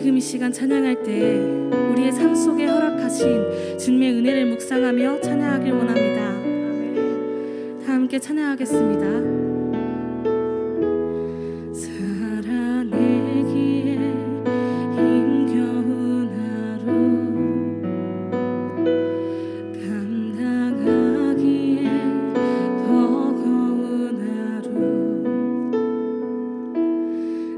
지금 이 시간 찬양할 때 우리의 삶 속에 허락하신 주님의 은혜를 묵상하며 찬양하길 원합니다. 다 함께 찬양하겠습니다. 살아내기에 힘겨운 하루, 감당하기에 버거운 하루,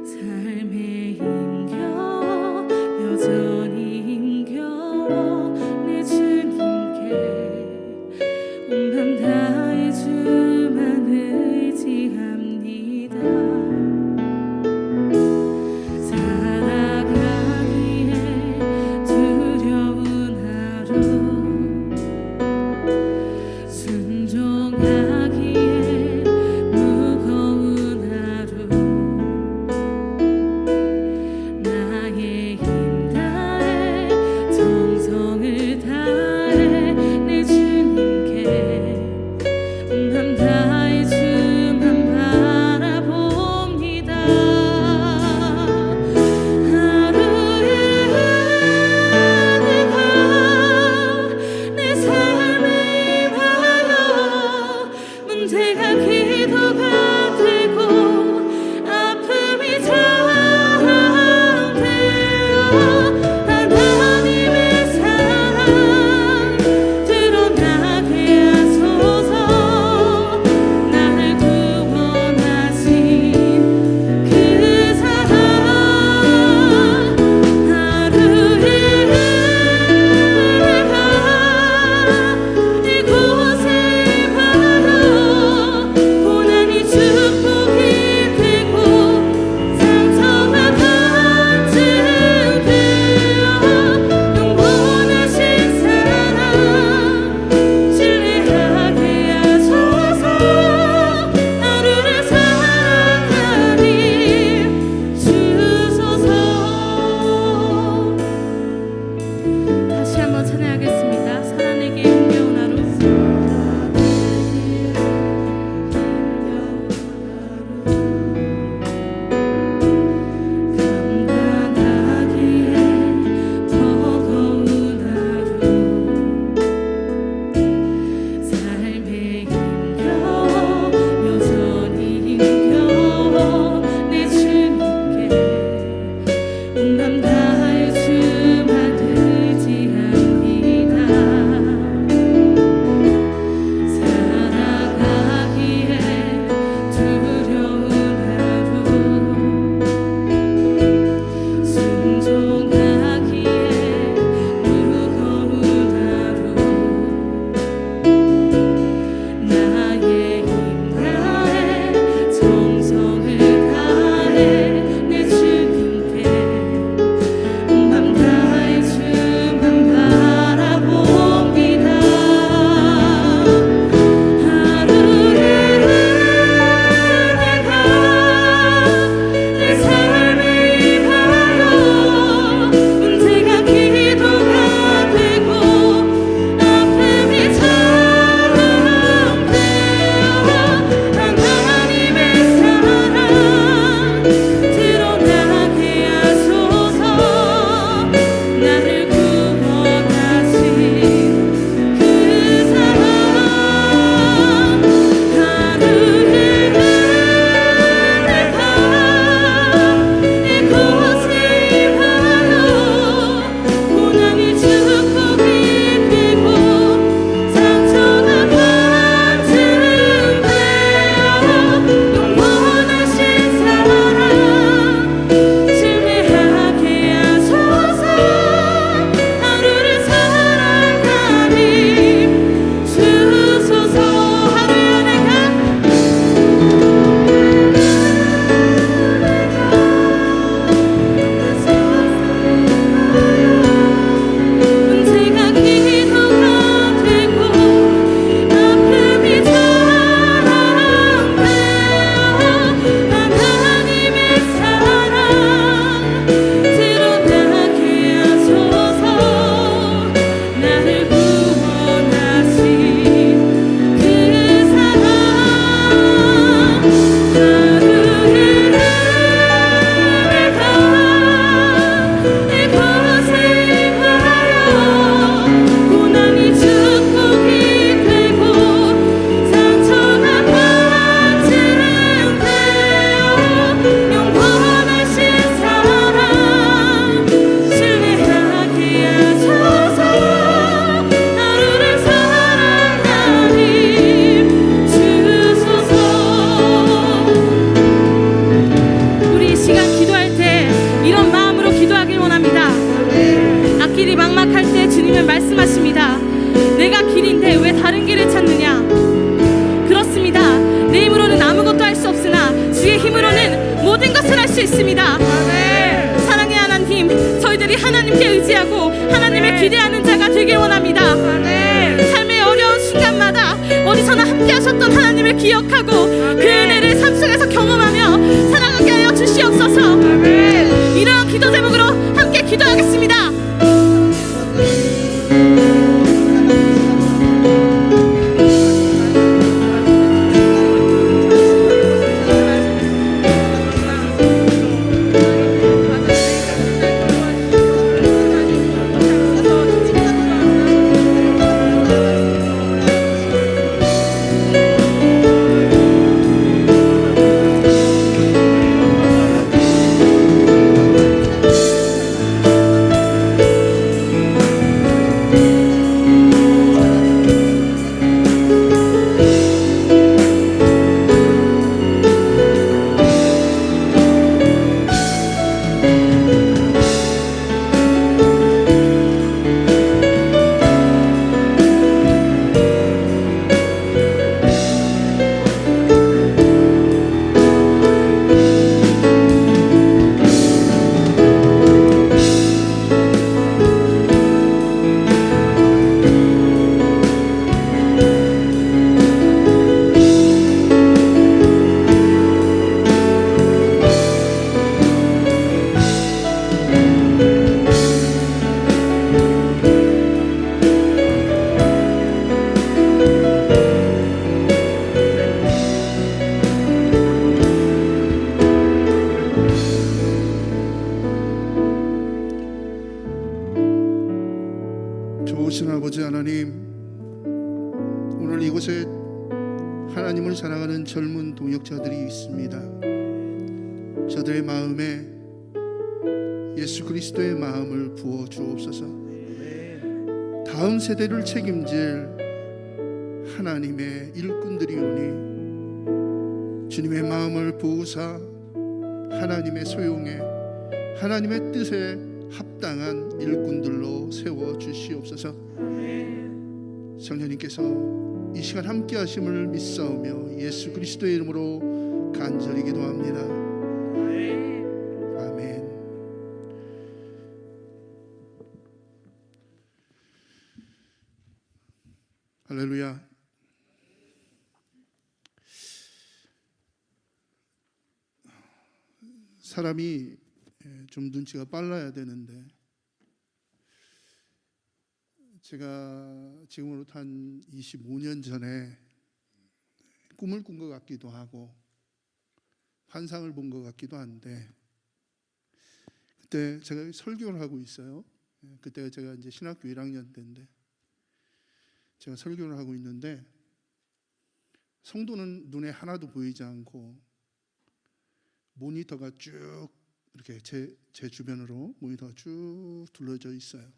삶에 힘겨워 여전히 힘겨워 내 주님께 온 맘 다해 주만 의지합니다. 살아가기에 두려운 하루, 순종하기에 무거운 하루, 나의 힘 다해 정성을 다해 내 주님께 온 맘 다해 주만 바라봅니다. 하루의 은혜가 내 삶에 임하여 문제가 기도가 되고 아픔이 자랑되어 하나님의 사랑 드러나게 하소서. 나를 구원하신 그 사랑, 하루의 은혜가 이곳에 임하여 고난이 축복이 되고 상처가 간증되어 영원하신 사랑 신뢰하게 하소서. 하루를 살아가리 주소서. 다시 한번 찬양하겠습니다. 살아내기에 힘겨운 하루, 감당하기에 버거운 하루, 삶에 힘겨워 여전히 힘겨워 내 주님께 온 맘 다해 주만 의지합니다. 살아가기에 두려운 하루, 순종하기에 무거운 하루, 나의 힘 다해 정성을 다해 내 주님께 온 맘 다해 주만 바라봅니다. 하루의 은혜가 내 삶에 임하여 문제가 기도가 되고 아픔이 자랑되어 하나님의 사랑 아버지 하나님, 오늘 이곳에 하나님을 사랑하는 젊은 동역자들이 있습니다. 저들의 마음에 예수 그리스도의 마음을 부어 주옵소서. 다음 세대를 책임질 하나님의 일꾼들이 오니 주님의 마음을 부으사 하나님의 소용에 하나님의 뜻에 합당한 일꾼들로 세워 주시옵소서. 성령님께서 이 시간 함께 하심을 믿사오며 예수 그리스도의 이름으로 간절히 기도합니다. 아멘. 할렐루야. 사람이 좀 눈치가 빨라야 되는데, 제가 지금으로부터 한 25년 전에 꿈을 꾼 것 같기도 하고 환상을 본 것 같기도 한데, 그때 제가 설교를 하고 있어요. 그때가 제가 이제 신학교 1학년 때인데 제가 설교를 하고 있는데, 성도는 눈에 하나도 보이지 않고 모니터가 쭉 이렇게 제 주변으로 모니터가 쭉 둘러져 있어요.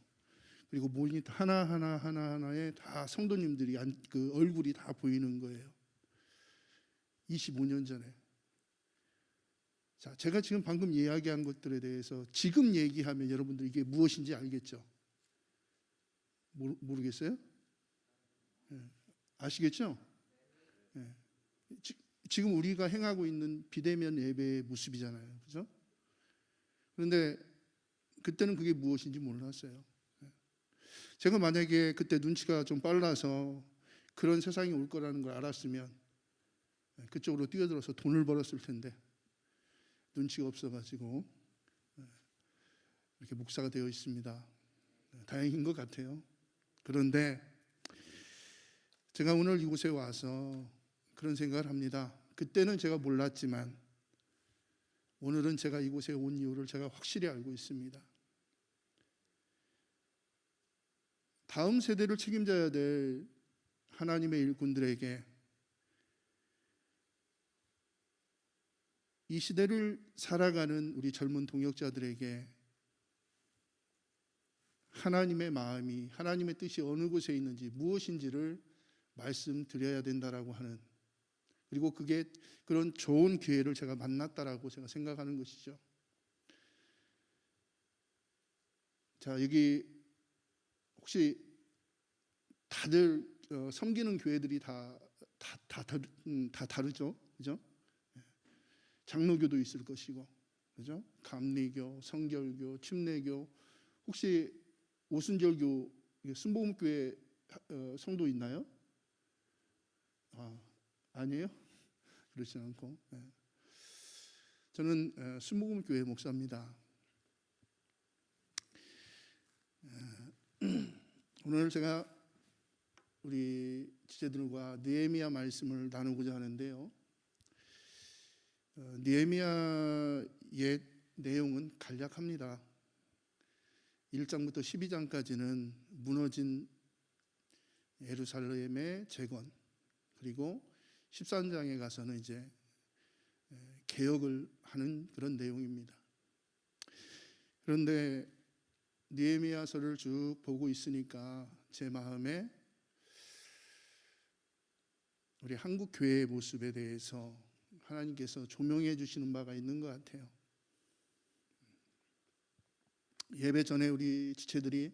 그리고 모니터 하나하나에 다 성도님들이 그 얼굴이 다 보이는 거예요. 25년 전에. 자, 제가 지금 방금 이야기한 것들에 대해서 지금 얘기하면 여러분들 이게 무엇인지 알겠죠? 모르겠어요? 네. 아시겠죠? 네. 지금 우리가 행하고 있는 비대면 예배의 모습이잖아요. 그죠? 그런데 그때는 그게 무엇인지 몰랐어요. 제가 만약에 그때 눈치가 좀 빨라서 그런 세상이 올 거라는 걸 알았으면 그쪽으로 뛰어들어서 돈을 벌었을 텐데, 눈치가 없어가지고 이렇게 목사가 되어 있습니다. 다행인 것 같아요. 그런데 제가 오늘 이곳에 와서 그런 생각을 합니다. 그때는 제가 몰랐지만 오늘은 제가 이곳에 온 이유를 제가 확실히 알고 있습니다. 다음 세대를 책임져야 될 하나님의 일꾼들에게, 이 시대를 살아가는 우리 젊은 동역자들에게 하나님의 마음이, 하나님의 뜻이 어느 곳에 있는지 무엇인지를 말씀드려야 된다라고 하는, 그리고 그게 그런 좋은 기회를 제가 만났다라고 제가 생각하는 것이죠. 자, 여기 혹시 다들 섬기는 교회들이 다 다르죠, 그죠? 장로교도 있을 것이고, 그죠? 감리교, 성결교, 침례교, 혹시 오순절교, 순복음교회 성도 있나요? 아니에요? 그렇지 않고, 저는 순복음교회 목사입니다. 오늘 제가 우리 지체들과 느헤미야 말씀을 나누고자 하는데요. 느헤미야의 내용은 간략합니다. 1장부터 12장까지는 무너진 예루살렘의 재건, 그리고 13장에 가서는 이제 개혁을 하는 그런 내용입니다. 그런데 느헤미야서를 쭉 보고 있으니까 제 마음에 우리 한국 교회의 모습에 대해서 하나님께서 조명해 주시는 바가 있는 것 같아요. 예배 전에 우리 지체들이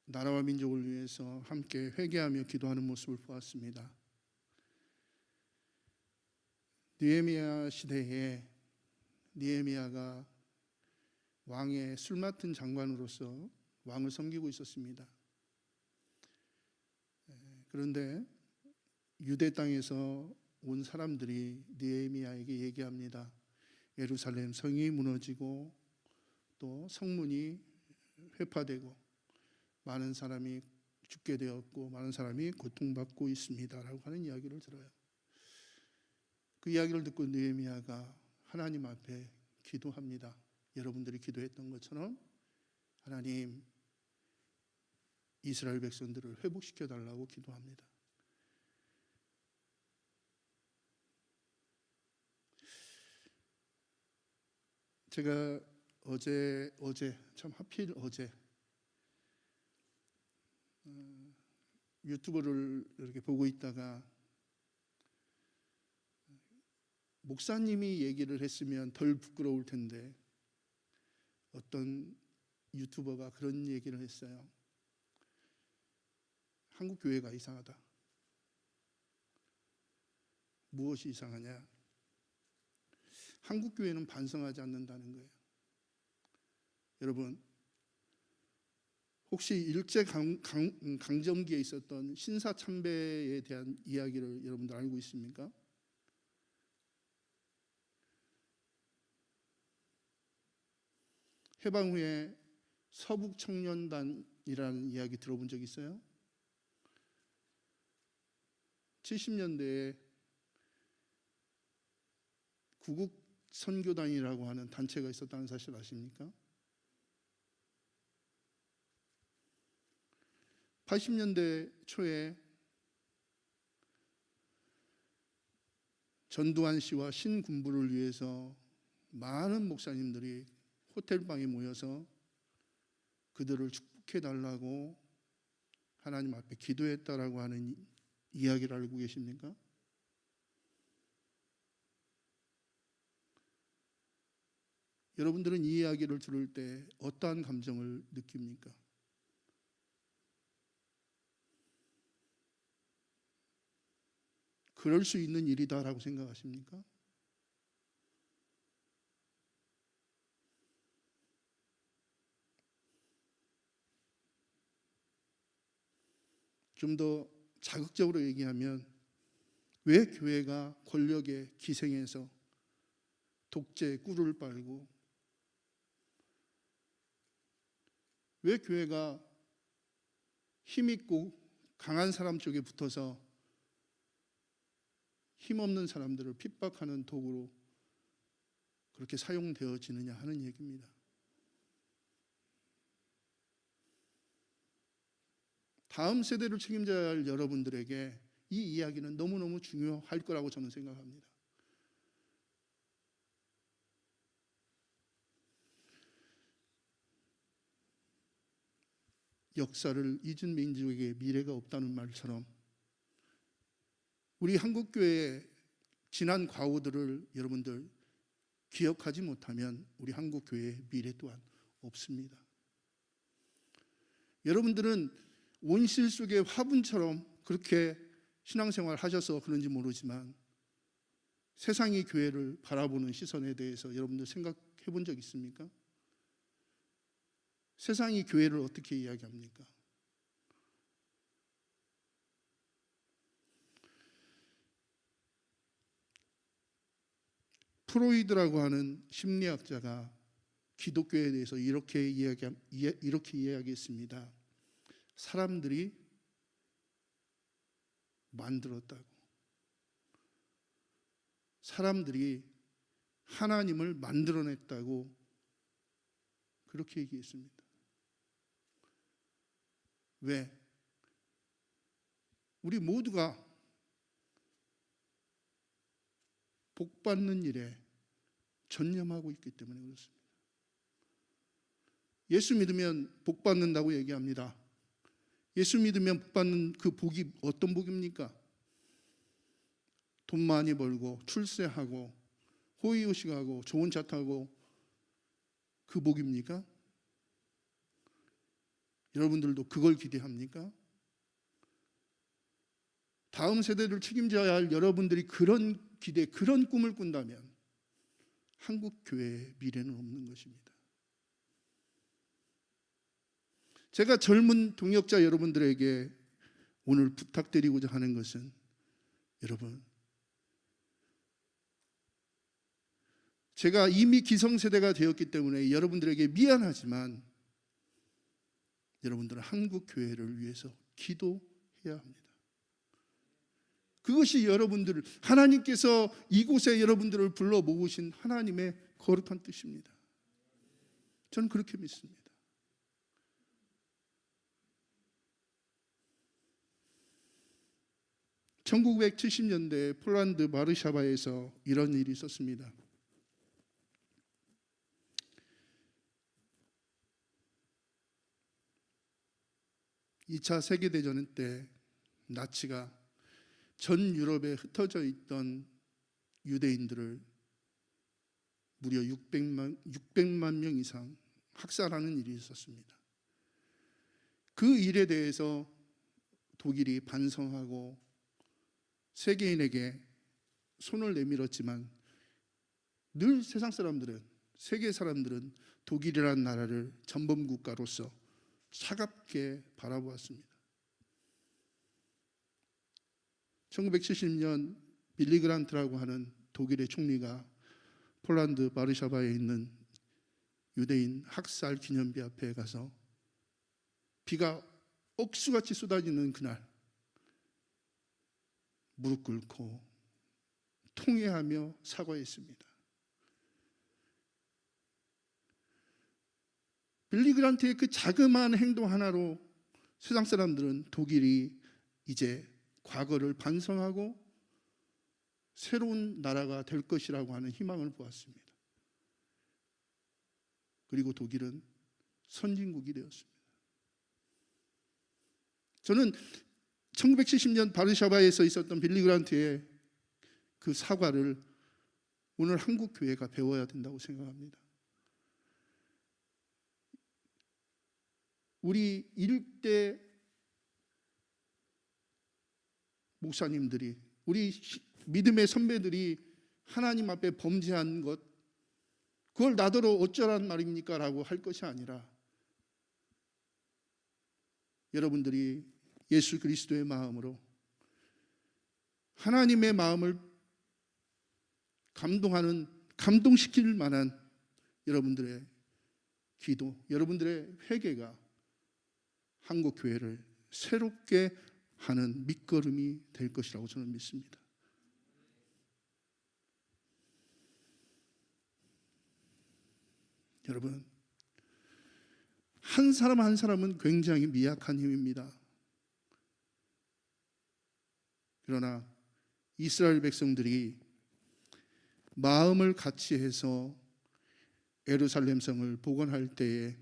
나라와 민족을 위해서 함께 회개하며 기도하는 모습을 보았습니다. 느헤미야 시대에 느헤미야가 왕의 술 맡은 장관으로서 왕을 섬기고 있었습니다. 그런데 유대 땅에서 온 사람들이 느헤미야에게 얘기합니다. 예루살렘 성이 무너지고 또 성문이 회파되고 많은 사람이 죽게 되었고 많은 사람이 고통받고 있습니다라고 하는 이야기를 들어요. 그 이야기를 듣고 느헤미야가 하나님 앞에 기도합니다. 여러분들이 기도했던 것처럼, 하나님, 이스라엘 백성들을 회복시켜 달라고 기도합니다. 제가 어제 참 하필 어제 유튜브를 이렇게 보고 있다가 목사님이 얘기를 했으면 덜 부끄러울 텐데 어떤 유튜버가 그런 얘기를 했어요. 한국 교회가 이상하다. 무엇이 이상하냐? 한국 교회는 반성하지 않는다는 거예요. 여러분, 혹시 일제 강점기에 있었던 신사참배에 대한 이야기를 여러분들 알고 있습니까? 해방 후에 서북청년단이라는 이야기 들어본 적 있어요? 70년대에 구국선교단이라고 하는 단체가 있었다는 사실 아십니까? 80년대 초에 전두환 씨와 신군부를 위해서 많은 목사님들이 호텔방에 모여서 그들을 축복해 달라고 하나님 앞에 기도했다라고 하는 이야기를 알고 계십니까? 여러분들은 이 이야기를 들을 때 어떠한 감정을 느낍니까? 그럴 수 있는 일이다라고 생각하십니까? 좀 더 자극적으로 얘기하면 왜 교회가 권력에 기생해서 독재의 꿀을 빨고 왜 교회가 힘있고 강한 사람 쪽에 붙어서 힘없는 사람들을 핍박하는 도구로 그렇게 사용되어지느냐 하는 얘기입니다. 다음 세대를 책임져야 할 여러분들에게 이 이야기는 너무너무 중요할 거라고 저는 생각합니다. 역사를 잊은 민족에게 미래가 없다는 말처럼 우리 한국교회의 지난 과오들을 여러분들 기억하지 못하면 우리 한국교회의 미래 또한 없습니다. 여러분들은 온실 속의 화분처럼 그렇게 신앙생활 하셔서 그런지 모르지만 세상이 교회를 바라보는 시선에 대해서 여러분들 생각해 본 적 있습니까? 세상이 교회를 어떻게 이야기합니까? 프로이드라고 하는 심리학자가 기독교에 대해서 이렇게 이야기했습니다. 사람들이 만들었다고. 사람들이 하나님을 만들어냈다고 그렇게 얘기했습니다. 왜? 우리 모두가 복받는 일에 전념하고 있기 때문에 그렇습니다. 예수 믿으면 복받는다고 얘기합니다. 예수 믿으면 복받는 그 복이 어떤 복입니까? 돈 많이 벌고 출세하고 호의호식하고 좋은 차 타고 그 복입니까? 여러분들도 그걸 기대합니까? 다음 세대를 책임져야 할 여러분들이 그런 기대, 그런 꿈을 꾼다면 한국 교회의 미래는 없는 것입니다. 제가 젊은 동역자 여러분들에게 오늘 부탁드리고자 하는 것은 여러분, 제가 이미 기성세대가 되었기 때문에 여러분들에게 미안하지만 여러분들은 한국 교회를 위해서 기도해야 합니다. 그것이 여러분들을 하나님께서 이곳에 여러분들을 불러 모으신 하나님의 거룩한 뜻입니다. 저는 그렇게 믿습니다. 1970년대 폴란드 바르샤바에서 이런 일이 있었습니다. 2차 세계대전 때 나치가 전 유럽에 흩어져 있던 유대인들을 무려 600만 명 이상 학살하는 일이 있었습니다. 그 일에 대해서 독일이 반성하고 세계인에게 손을 내밀었지만 늘 세상 사람들은, 세계 사람들은 독일이라는 나라를 전범 국가로서 차갑게 바라보았습니다. 1970년 빌리 그란트라고 하는 독일의 총리가 폴란드 바르샤바에 있는 유대인 학살 기념비 앞에 가서 비가 억수같이 쏟아지는 그날 무릎 꿇고 통회하며 사과했습니다. 빌리 그란트의 그 자그마한 행동 하나로 세상 사람들은 독일이 이제 과거를 반성하고 새로운 나라가 될 것이라고 하는 희망을 보았습니다. 그리고 독일은 선진국이 되었습니다. 저는 1970년 바르샤바에서 있었던 빌리 그란트의 그 사과를 오늘 한국 교회가 배워야 된다고 생각합니다. 우리 일대 목사님들이, 우리 믿음의 선배들이 하나님 앞에 범죄한 것, 그걸 나더러 어쩌란 말입니까? 라고 할 것이 아니라 여러분들이 예수 그리스도의 마음으로 하나님의 마음을 감동시킬 만한 여러분들의 기도, 여러분들의 회개가 한국 교회를 새롭게 하는 밑거름이 될 것이라고 저는 믿습니다. 여러분, 한 사람 한 사람은 굉장히 미약한 힘입니다. 그러나 이스라엘 백성들이 마음을 같이 해서 예루살렘 성을 복원할 때에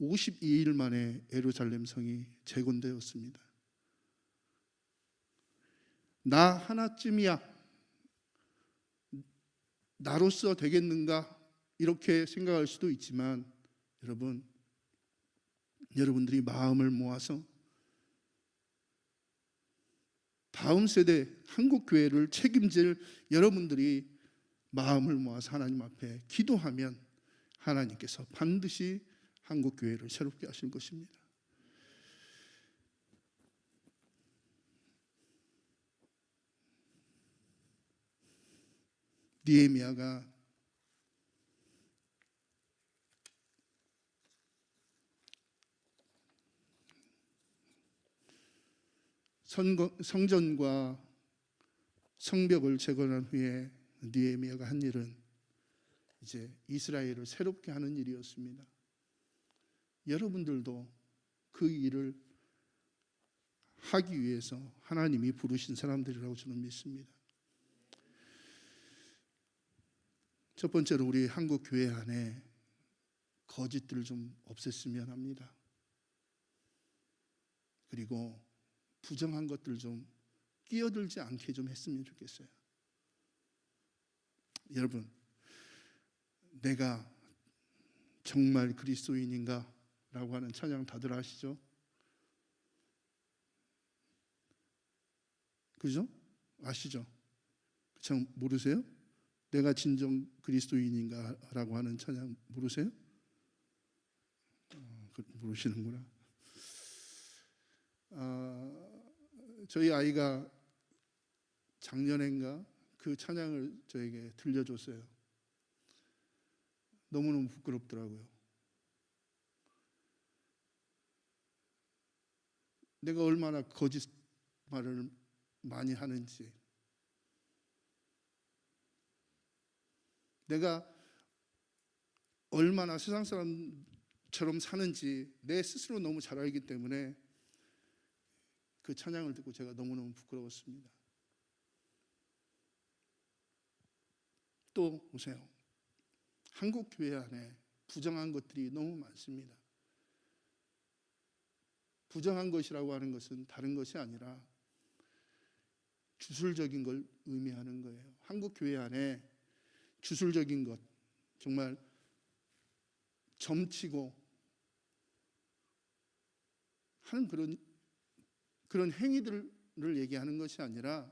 52일 만에 예루살렘 성이 재건되었습니다. 나 하나쯤이야, 나로서 되겠는가 이렇게 생각할 수도 있지만 여러분들이 마음을 모아서 다음 세대 한국 교회를 책임질 여러분들이 마음을 모아서 하나님 앞에 기도하면 하나님께서 반드시 한국 교회를 새롭게 하실 것입니다. 느헤미야가 성전과 성벽을 재건한 후에 느헤미야가 한 일은 이제 이스라엘을 새롭게 하는 일이었습니다. 여러분들도 그 일을 하기 위해서 하나님이 부르신 사람들이라고 저는 믿습니다. 첫 번째로 우리 한국 교회 안에 거짓들을 좀 없앴으면 합니다. 그리고 부정한 것들 좀 끼어들지 않게 좀 했으면 좋겠어요. 여러분, 내가 정말 그리스도인인가? 라고 하는 찬양 다들 아시죠? 그죠? 아시죠? 참 모르세요? 내가 진정 그리스도인인가? 라고 하는 찬양 모르세요? 모르시는구나. 저희 아이가 작년인가 그 찬양을 저에게 들려줬어요. 너무너무 부끄럽더라고요. 내가 얼마나 거짓말을 많이 하는지, 내가 얼마나 세상 사람처럼 사는지 내 스스로 너무 잘 알기 때문에 그 찬양을 듣고 제가 너무너무 부끄러웠습니다. 또 보세요. 한국 교회 안에 부정한 것들이 너무 많습니다. 부정한 것이라고 하는 것은 다른 것이 아니라 주술적인 걸 의미하는 거예요. 한국 교회 안에 주술적인 것, 정말 점치고 하는 그런 행위들을 얘기하는 것이 아니라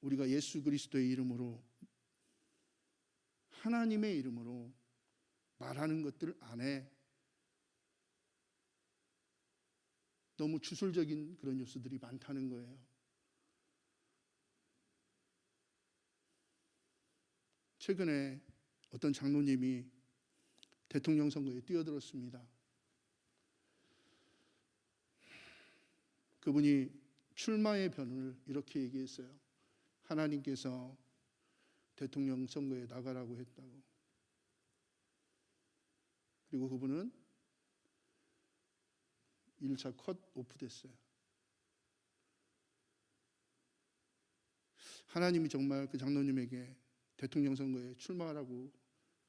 우리가 예수 그리스도의 이름으로, 하나님의 이름으로 말하는 것들 안에 너무 주술적인 그런 요소들이 많다는 거예요. 최근에 어떤 장로님이 대통령 선거에 뛰어들었습니다. 그분이 출마의 변을 이렇게 얘기했어요. 하나님께서 대통령 선거에 나가라고 했다고. 그리고 그분은 1차 컷 오프 됐어요. 하나님이 정말 그 장로님에게 대통령 선거에 출마하라고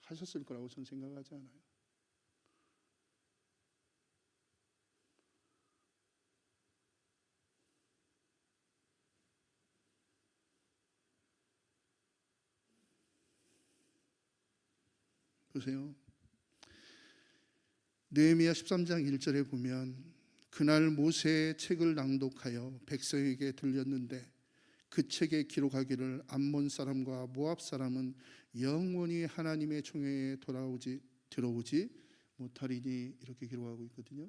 하셨을 거라고 저는 생각하지 않아요. 보세요. 느헤미야 13장 1절에 보면 그날 모세의 책을 낭독하여 백성에게 들렸는데 그 책에 기록하기를 암몬 사람과 모압 사람은 영원히 하나님의 총회에 들어오지 못하리니, 이렇게 기록하고 있거든요.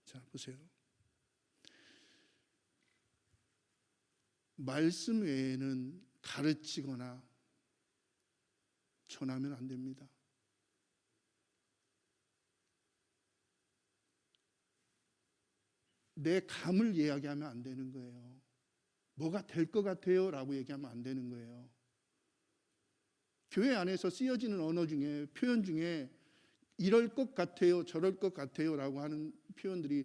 자, 보세요. 말씀 외에는 가르치거나 전하면 안 됩니다. 내 감을 이야기하면 안 되는 거예요. 뭐가 될 것 같아요 라고 얘기하면 안 되는 거예요. 교회 안에서 쓰여지는 언어 중에, 표현 중에 이럴 것 같아요, 저럴 것 같아요 라고 하는 표현들이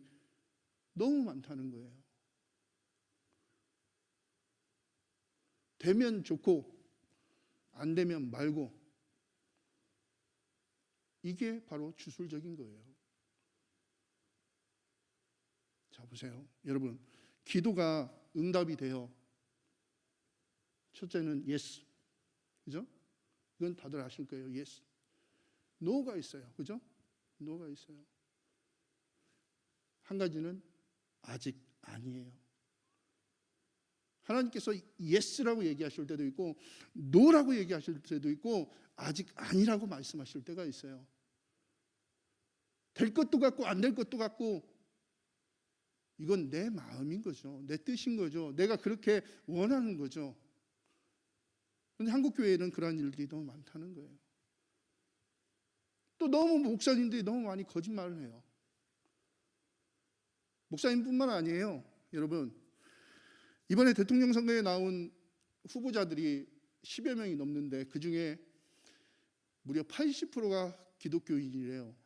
너무 많다는 거예요. 되면 좋고 안 되면 말고, 이게 바로 주술적인 거예요. 자, 보세요. 여러분, 기도가 응답이 돼요. 첫째는 yes, 그죠? 이건 다들 아실 거예요. yes. no가 있어요, 그죠? no가 있어요. 한 가지는 아직 아니에요. 하나님께서 yes라고 얘기하실 때도 있고 no라고 얘기하실 때도 있고 아직 아니라고 말씀하실 때가 있어요. 될 것도 같고 안 될 것도 같고, 이건 내 마음인 거죠. 내 뜻인 거죠. 내가 그렇게 원하는 거죠. 그런데 한국 교회에는 그러한 일들이 너무 많다는 거예요. 또 너무 목사님들이 너무 많이 거짓말을 해요. 목사님뿐만 아니에요. 여러분, 이번에 대통령 선거에 나온 후보자들이 10여 명이 넘는데 그 중에 무려 80%가 기독교인이래요.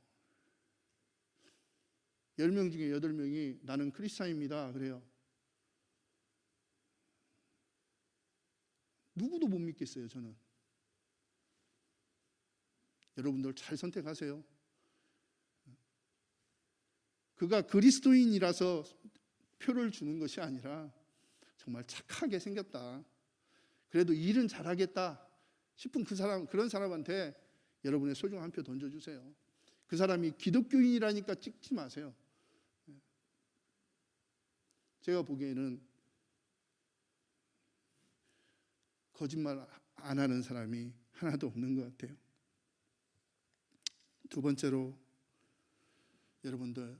10명 중에 8명이 나는 크리스찬입니다 그래요. 누구도 못 믿겠어요, 저는. 여러분들 잘 선택하세요. 그가 그리스도인이라서 표를 주는 것이 아니라 정말 착하게 생겼다, 그래도 일은 잘하겠다 싶은 그런 사람한테 여러분의 소중한 표 던져주세요. 그 사람이 기독교인이라니까 찍지 마세요. 제가 보기에는 거짓말 안 하는 사람이 하나도 없는 것 같아요. 두 번째로, 여러분들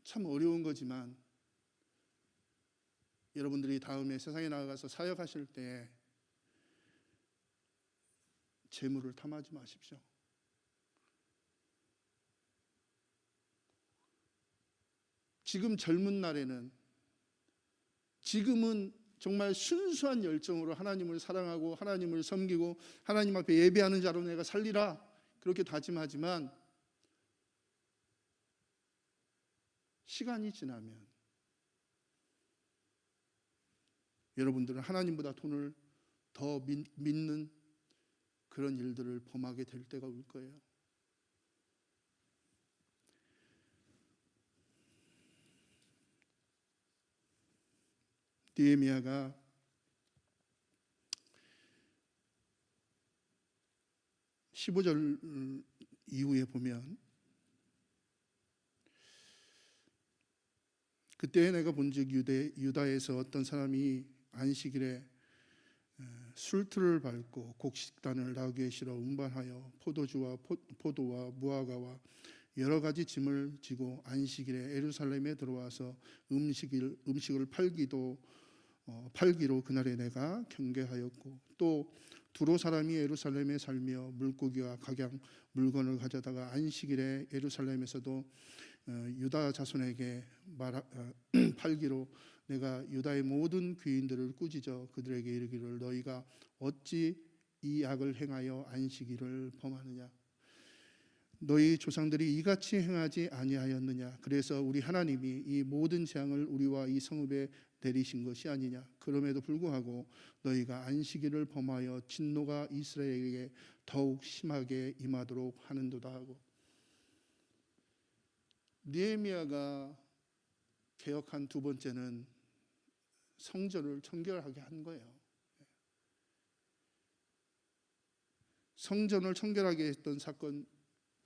참 어려운 거지만 여러분들이 다음에 세상에 나가서 사역하실 때 재물을 탐하지 마십시오. 지금 젊은 날에는, 지금은 정말 순수한 열정으로 하나님을 사랑하고 하나님을 섬기고 하나님 앞에 예배하는 자로 내가 살리라, 그렇게 다짐하지만 시간이 지나면 여러분들은 하나님보다 돈을 더 믿는 그런 일들을 범하게 될 때가 올 거예요. 느헤미야가 (15절) 이후에 보면, 그때 내가 본즉 유다에서 어떤 사람이 안식일에 술틀을 밟고 곡식단을 나귀에 실어 운반하여 포도와 무화과와 여러 가지 짐을 지고 안식일에 예루살렘에 들어와서 음식을 팔기로 그날에 내가 경계하였고, 또 두로 사람이 예루살렘에 살며 물고기와 각양 물건을 가져다가 안식일에 예루살렘에서도 유다 자손에게 팔기로 내가 유다의 모든 귀인들을 꾸짖어 그들에게 이르기를 너희가 어찌 이 악을 행하여 안식일을 범하느냐. 너희 조상들이 이같이 행하지 아니하였느냐. 그래서 우리 하나님이 이 모든 재앙을 우리와 이 성읍에 내리신 것이 아니냐. 그럼에도 불구하고 너희가 안식일을 범하여 진노가 이스라엘에게 더욱 심하게 임하도록 하는도다 하고, 느헤미야가 개혁한 두 번째는 성전을 청결하게 한 거예요. 성전을 청결하게 했던 사건,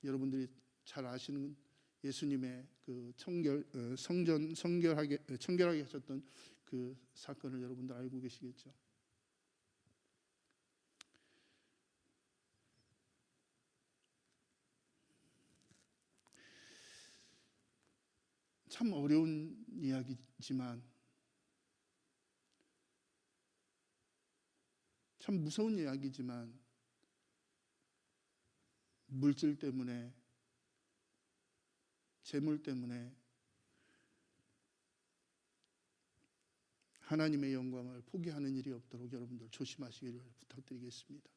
여러분들이 잘 아시는 예수님의 그 성전 청결하게 하셨던 그 사건을 여러분들 알고 계시겠죠. 참 어려운 이야기지만 참 무서운 이야기지만 물질 때문에, 재물 때문에 하나님의 영광을 포기하는 일이 없도록 여러분들 조심하시기를 부탁드리겠습니다.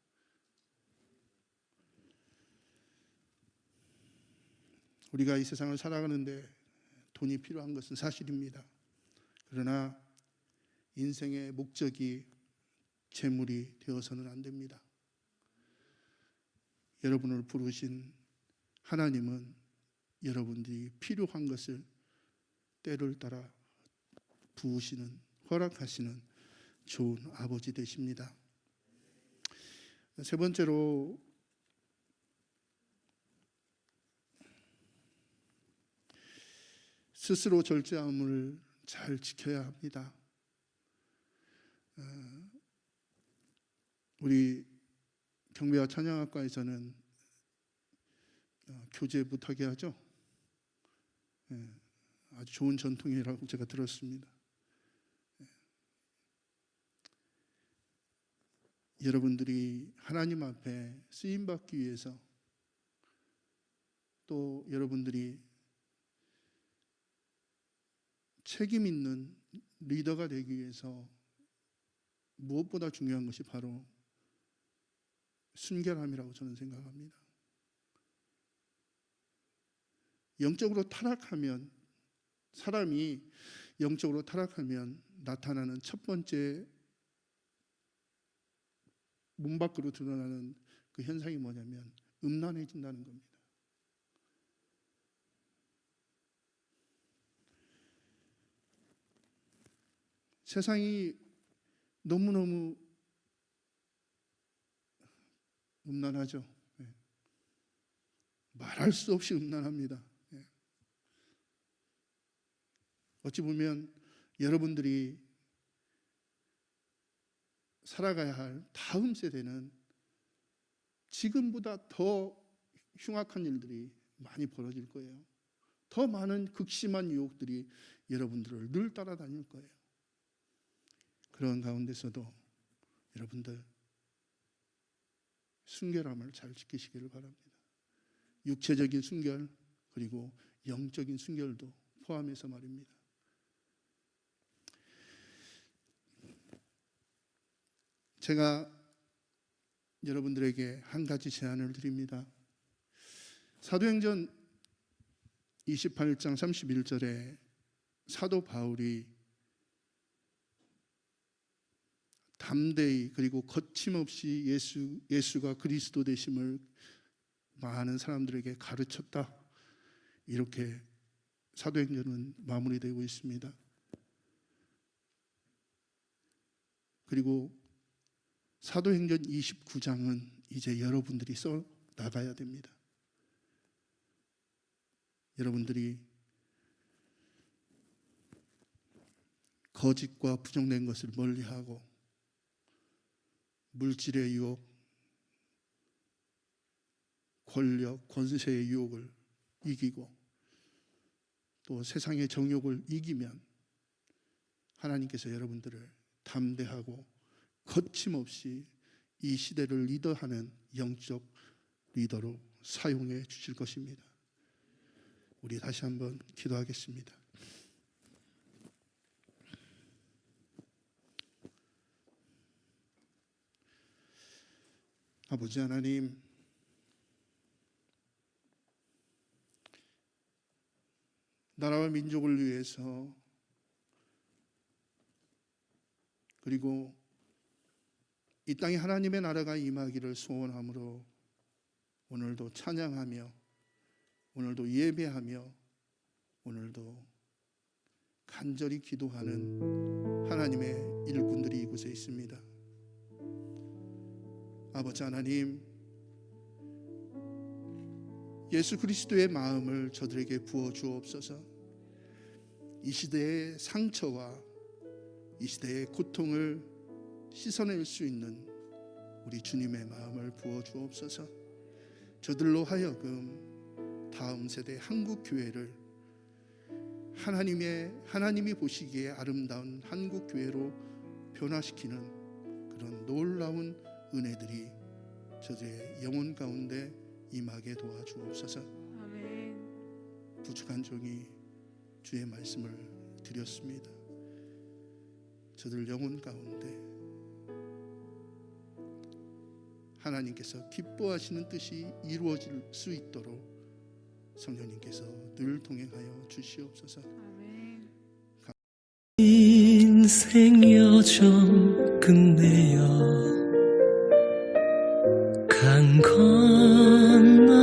우리가 이 세상을 살아가는데 돈이 필요한 것은 사실입니다. 그러나 인생의 목적이 재물이 되어서는 안 됩니다. 여러분을 부르신 하나님은 여러분들이 필요한 것을 때를 따라 부으시는, 허락하시는 좋은 아버지 되십니다. 세 번째로, 스스로 절제함을 잘 지켜야 합니다. 우리 경배와 찬양학과에서는 교제 못하게 하죠. 아주 좋은 전통이라고 제가 들었습니다. 여러분들이 하나님 앞에 쓰임받기 위해서, 또 여러분들이 책임 있는 리더가 되기 위해서 무엇보다 중요한 것이 바로 순결함이라고 저는 생각합니다. 영적으로 타락하면, 사람이 영적으로 타락하면 나타나는 첫 번째 문 밖으로 드러나는 그 현상이 뭐냐면 음란해진다는 겁니다. 세상이 너무너무 음란하죠. 말할 수 없이 음란합니다. 어찌 보면 여러분들이 살아가야 할 다음 세대는 지금보다 더 흉악한 일들이 많이 벌어질 거예요. 더 많은 극심한 유혹들이 여러분들을 늘 따라다닐 거예요. 그런 가운데서도 여러분들 순결함을 잘 지키시기를 바랍니다. 육체적인 순결, 그리고 영적인 순결도 포함해서 말입니다. 제가 여러분들에게 한 가지 제안을 드립니다. 사도행전 28장 31절에 사도 바울이 담대히 그리고 거침없이 예수가 그리스도 되심을 많은 사람들에게 가르쳤다. 이렇게 사도행전은 마무리되고 있습니다. 그리고 사도행전 29장은 이제 여러분들이 써 나가야 됩니다. 여러분들이 거짓과 부정된 것을 멀리하고 물질의 유혹, 권력, 권세의 유혹을 이기고 또 세상의 정욕을 이기면 하나님께서 여러분들을 담대하고 거침없이 이 시대를 리더하는 영적 리더로 사용해 주실 것입니다. 우리 다시 한번 기도하겠습니다. 아버지 하나님, 나라와 민족을 위해서 그리고 이 땅에 하나님의 나라가 임하기를 소원함으로 오늘도 찬양하며 오늘도 예배하며 오늘도 간절히 기도하는 하나님의 일꾼들이 이곳에 있습니다. 아버지 하나님, 예수 그리스도의 마음을 저들에게 부어 주옵소서. 이 시대의 상처와 이 시대의 고통을 씻어낼 수 있는 우리 주님의 마음을 부어 주옵소서. 저들로 하여금 다음 세대 한국 교회를 하나님이 보시기에 아름다운 한국 교회로 변화시키는 그런 놀라운 은혜들이 저들의 영혼 가운데 임하게 도와주옵소서. 아멘. 부족한 종이 주의 말씀을 드렸습니다. 저들 영혼 가운데 하나님께서 기뻐하시는 뜻이 이루어질 수 있도록 성령님께서 늘 동행하여 주시옵소서. 아멘. 인생 여정 끝내어 강 건너